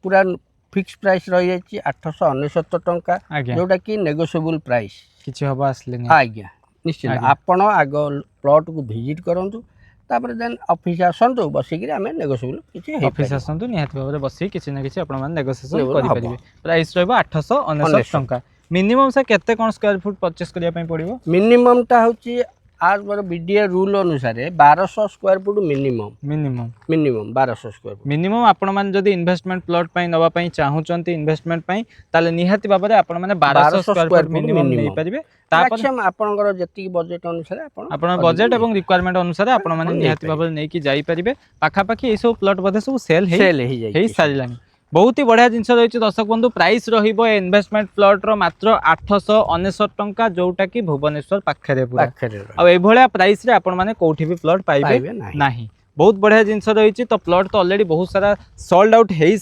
पूरा fix price रही जाइए 899 टंका आज्ञा जोटा कि नेगोशिएबल प्राइस किछि हबा आसले नि आज्ञा निश्चित आज्ञा। आपण आग प्लॉट को विजिट करंतु तापर देन ऑफिस आसंतु बसिक आम नेगोशिएबल किछि ऑफिस आसंतु निहाती भाबरे बसी किछि ना किछि आपण माने नेगोशिएशन Negotiable करि हबो। परिबे प्राइस रहबो 899 टंका मिनिमम से केते कोन स्क्वायर फुट परचेस करिया पई पड़िबो मिनिमम टा होची आज बर बीडीए रूल अनुसार 1200 square foot minimum minimum 1200 square foot minimum आपण माने जदी इन्वेस्टमेंट प्लॉट पई नवा पई चाहूचंती इन्वेस्टमेंट पई ताले निहाती भाबरे आपण माने 1200 स्क्वायर फुट मिनिमम नै परिबे तापर मैक्सिमम आपनकर जति बजेट अनुसार आपण बजेट एवं रिक्वायरमेंट अनुसार आपण माने निहाती भाबरे नै कि जाई परिबे पाखा पाखी ए सब प्लॉट बदे सब सेल ही हे सारिलानी बहुत ही बढ़िया जिनस रही दर्शक बंधु प्राइस रहिबो इन्वेस्टमेंट प्लॉट रो मात्र 899 टंका जोटा कि भुवनेश्वर पाखरे पूरा आ ए भलिया प्राइस रे आपण माने कोठी भी प्लॉट पाइबे नाही बहुत बढ़िया जिनस रही तो प्लॉट तो ऑलरेडी बहुत सारा सोल्ड आउट हे